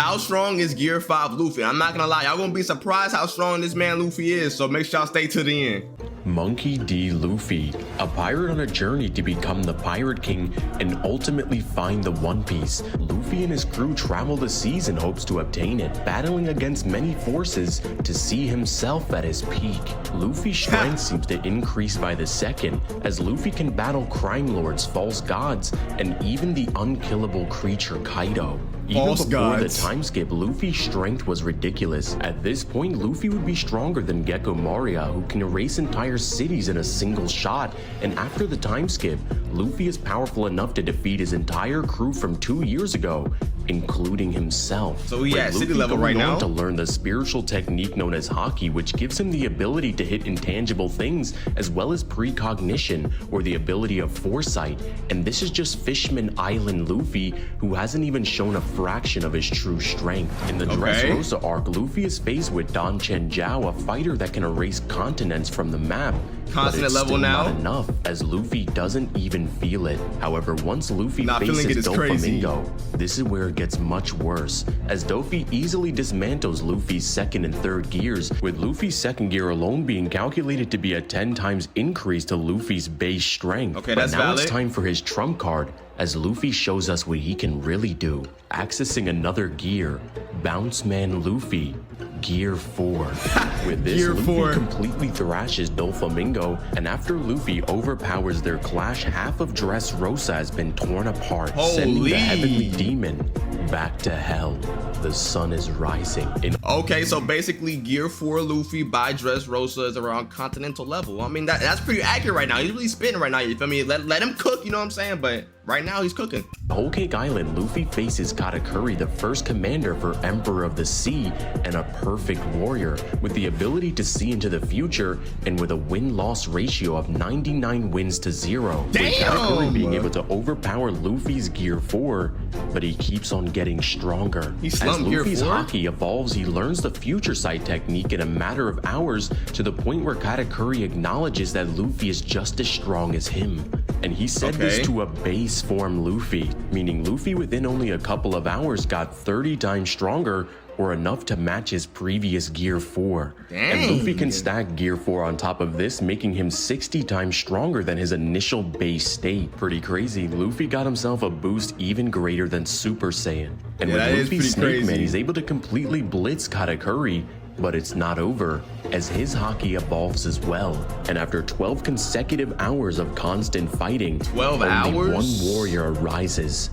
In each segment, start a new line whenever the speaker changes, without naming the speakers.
how strong is Gear 5 Luffy? I'm not gonna lie, y'all gonna be surprised how strong this man Luffy is, so make sure y'all stay to the end.
Monkey D. Luffy, a pirate on a journey to become the Pirate King and ultimately find the One Piece. Luffy and his crew travel the seas in hopes to obtain it, battling against many forces to see himself at his peak. Luffy's strength seems to increase by the second, as Luffy can battle crime lords, false gods, and even the unkillable creature Kaido. Even before the time skip, Luffy's strength was ridiculous. At this point, Luffy would be stronger than Gecko Moria, who can erase entire cities in a single shot. And after the time skip, Luffy is powerful enough to defeat his entire crew from 2 years ago, including himself.
So he at city level right now
to learn the spiritual technique known as Haki, which gives him the ability to hit intangible things, as well as precognition, or the ability of foresight. And this is just Fishman Island Luffy, who hasn't even shown a fraction of his true strength. In the Dress Rosa arc, Luffy is faced with Don Chen Zhao, a fighter that can erase continents from the map.
Continent level now?
Not enough, as Luffy doesn't even feel it. However, once Luffy faces Doflamingo, this is where it gets much worse, as Dofi easily dismantles Luffy's second and third gears, with Luffy's second gear alone being calculated to be a 10 times increase to Luffy's base strength.
Okay,
but
that's
now
valid.
It's time for his trump card, as Luffy shows us what he can really do. Accessing another gear, Bounce Man Luffy, Gear 4. With this,
Gear
Luffy
4
completely thrashes Doflamingo, and after Luffy overpowers their clash, half of Dress Rosa has been torn apart, sending the heavenly demon back to hell. The sun is rising.
Okay, so basically Gear 4 Luffy by Dress Rosa is around continental level. I mean, that's pretty accurate right now. He's really spitting right now, you feel me? Let him cook, you know what I'm saying? But right now he's cooking.
Whole Cake Island, Luffy faces Katakuri, the first commander for Emperor of the Sea, and a perfect warrior with the ability to see into the future, and with a win-loss ratio of 99 wins to 0.
Damn!
With Katakuri being able to overpower Luffy's Gear 4, but he keeps on getting stronger. As Luffy's Haki evolves, he learns the future sight technique in a matter of hours, to the point where Katakuri acknowledges that Luffy is just as strong as him. And he said this to a base form Luffy, meaning Luffy within only a couple of hours got 30 times stronger, or enough to match his previous Gear 4. And Luffy can stack Gear 4 on top of this, making him 60 times stronger than his initial base state. Pretty crazy. Luffy got himself a boost even greater than Super Saiyan. And with Luffy's Snake Man, he's able to completely blitz Katakuri, but it's not over, as his Haki evolves as well. And after 12 consecutive hours of constant fighting, only one warrior arises,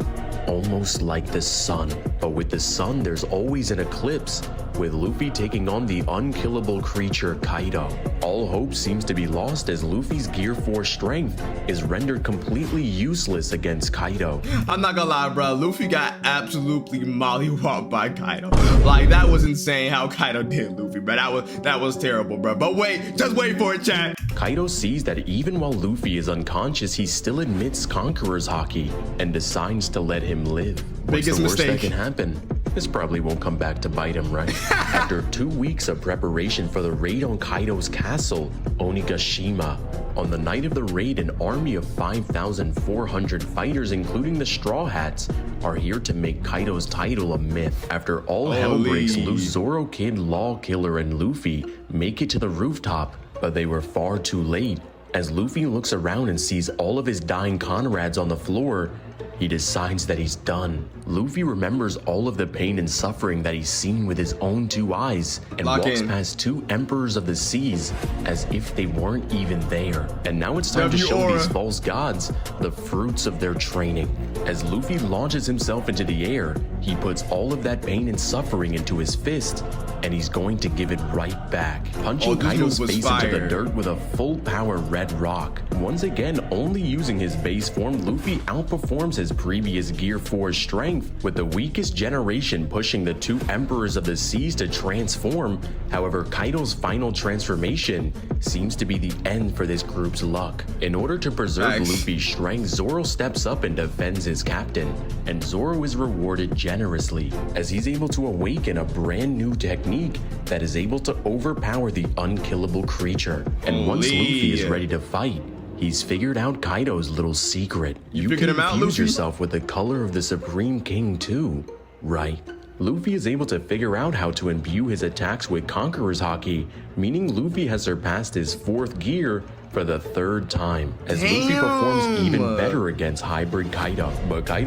almost like the sun. But with the sun, there's always an eclipse, with Luffy taking on the unkillable creature Kaido. All hope seems to be lost, as Luffy's Gear 4 strength is rendered completely useless against Kaido.
I'm not gonna lie, bro. Luffy got absolutely mollywhopped by Kaido. Like, that was insane how Kaido did Luffy, but that was terrible, bro. But wait, just wait for it, chat.
Kaido sees that even while Luffy is unconscious, he still admits Conqueror's Haki and decides to let him live. What's the worst that can happen? This probably won't come back to bite him, right? After 2 weeks of preparation for the raid on Kaido's castle, Onigashima, on the night of the raid, an army of 5,400 fighters, including the Straw Hats, are here to make Kaido's title a myth. After all hell breaks loose, Zoro Kid, Law Killer, and Luffy make it to the rooftop, but they were far too late. As Luffy looks around and sees all of his dying comrades on the floor, he decides that he's done. Luffy remembers all of the pain and suffering that he's seen with his own 2 eyes, and walks past 2 Emperors of the Seas as if they weren't even there. And now it's time to show these false gods the fruits of their training. As Luffy launches himself into the air, he puts all of that pain and suffering into his fist, and he's going to give it right back, punching Kaido's face into the dirt with a full power red rock. Once again, only using his base form, Luffy outperforms his previous Gear 4 strength, with the weakest generation pushing the 2 Emperors of the Seas to transform. However, Kaido's final transformation seems to be the end for this group's luck. In order to preserve Luffy's strength, Zoro steps up and defends his captain, and Zoro is rewarded generously, as he's able to awaken a brand new technique that is able to overpower the unkillable creature. And once Luffy is ready to fight, he's figured out Kaido's little secret. You can infuse yourself with the color of the Supreme King too, right? Luffy is able to figure out how to imbue his attacks with Conqueror's Haki, meaning Luffy has surpassed his 4th gear for the 3rd time, as Luffy performs even better against Hybrid Kaido.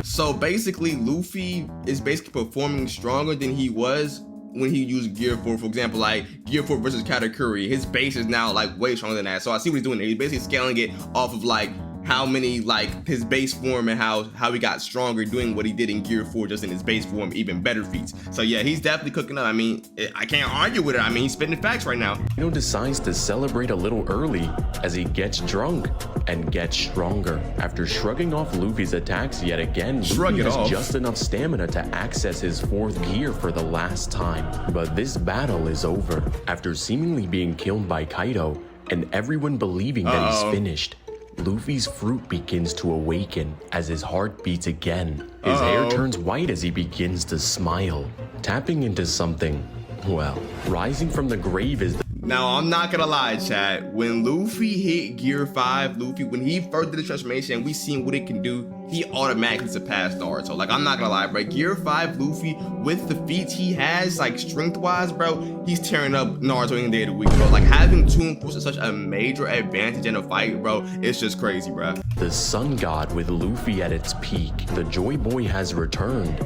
So basically, Luffy is basically performing stronger than he was when he used Gear 4. For example, like Gear 4 versus Katakuri, his base is now like way stronger than that. So I see what he's doing there. He's basically scaling it off of like how many, like his base form and how he got stronger doing what he did in Gear 4 just in his base form, even better feats. So yeah, he's definitely cooking up. I mean, I can't argue with it. I mean, he's spitting facts right now.
Kaido decides to celebrate a little early as he gets drunk and gets stronger. After shrugging off Luffy's attacks yet again, Luffy has just enough stamina to access his 4th gear for the last time. But this battle is over. After seemingly being killed by Kaido and everyone believing that he's finished, Luffy's fruit begins to awaken as his heart beats again. His hair turns white as he begins to smile, tapping into something, well, rising from the grave is the
Now, I'm not gonna lie, chat. When Luffy hit Gear 5, when he first did the transformation, we seen what it can do, he automatically surpassed Naruto. Like, I'm not gonna lie, bro. Gear 5 Luffy, with the feats he has, like, strength-wise, bro, he's tearing up Naruto any day of the week, bro. Like, having Toon Force is such a major advantage in a fight, bro. It's just crazy, bro.
The Sun God with Luffy at its peak. The Joy Boy has returned.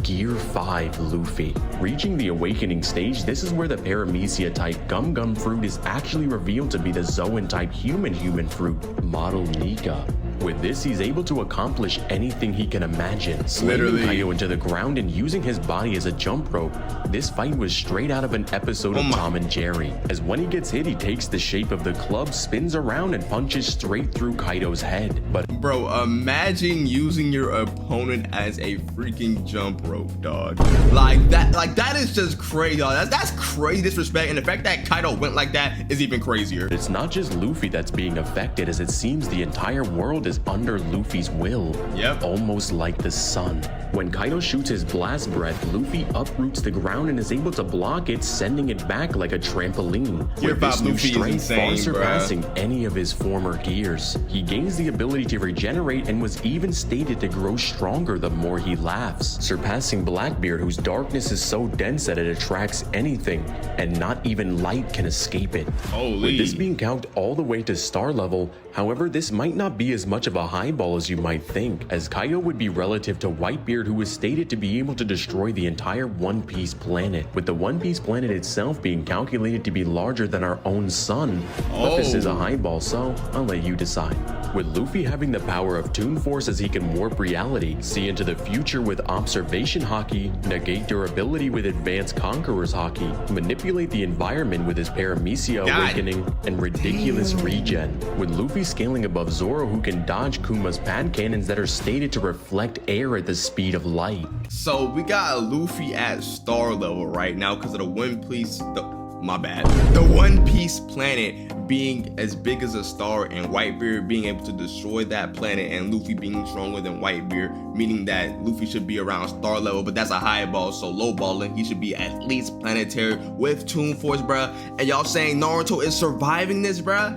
Gear 5 Luffy. Reaching the awakening stage, this is where the Paramecia type Gum Gum fruit is actually revealed to be the Zoan type human fruit, Model Nika. With this, he's able to accomplish anything he can imagine, slamming Kaido into the ground and using his body as a jump rope. This fight was straight out of an episode of Tom and Jerry, as when he gets hit, he takes the shape of the club, spins around, and punches straight through Kaido's head. But
bro, imagine using your opponent as a freaking jump rope, dog. Like that is just crazy, dog. That's crazy disrespect, and the fact that Kaido went like that is even crazier.
It's not just Luffy that's being affected, as it seems the entire world is under Luffy's will.
Yep.
Almost like the sun. When Kaido shoots his blast breath, Luffy uproots the ground and is able to block it, sending it back like a trampoline. With this new strength far surpassing any of his former gears. He gains the ability to regenerate and was even stated to grow stronger the more he laughs, surpassing Blackbeard, whose darkness is so dense that it attracts anything and not even light can escape it.
Holy.
With this being calced all the way to star level, however, this might not be as much of a highball as you might think, as Kaido would be relative to Whitebeard, who was stated to be able to destroy the entire One Piece planet, with the One Piece planet itself being calculated to be larger than our own sun. But this is a highball, so I'll let you decide. With Luffy having the power of Toon Force as he can warp reality, see into the future with Observation Haki, negate durability with Advanced Conqueror's Haki, manipulate the environment with his Paramecia Awakening, and ridiculous regen. With Luffy scaling above Zoro, who can dodge Kuma's pad cannons that are stated to reflect air at the speed of light.
So we got Luffy at star level right now because of the One Piece, the One Piece planet being as big as a star and Whitebeard being able to destroy that planet, and Luffy being stronger than Whitebeard, meaning that Luffy should be around star level, but that's a high ball, so low balling, he should be at least planetary with Toon Force, bruh. And y'all saying Naruto is surviving this, bruh?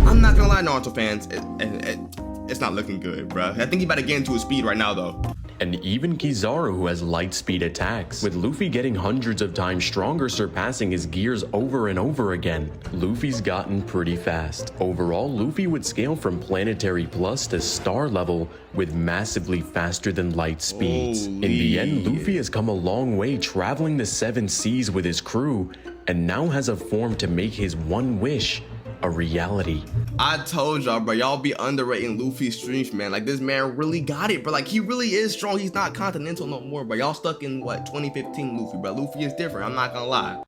I'm not gonna lie, Naruto fans, it's not looking good, bruh. I think he about to get into his speed right now, though.
And even Kizaru, who has light speed attacks, with Luffy getting hundreds of times stronger, surpassing his gears over and over again. Luffy's gotten pretty fast. Overall, Luffy would scale from planetary plus to star level with massively faster than light speeds. In the end, Luffy has come a long way, traveling the 7 seas with his crew, and now has a form to make his one wish a reality.
I told y'all, bro, y'all be underrating Luffy's strength, man. Like, this man really got it, bro. Like, he really is strong. He's not continental no more, bro. Y'all stuck in, what, 2015 Luffy, bro. Luffy is different. I'm not gonna lie.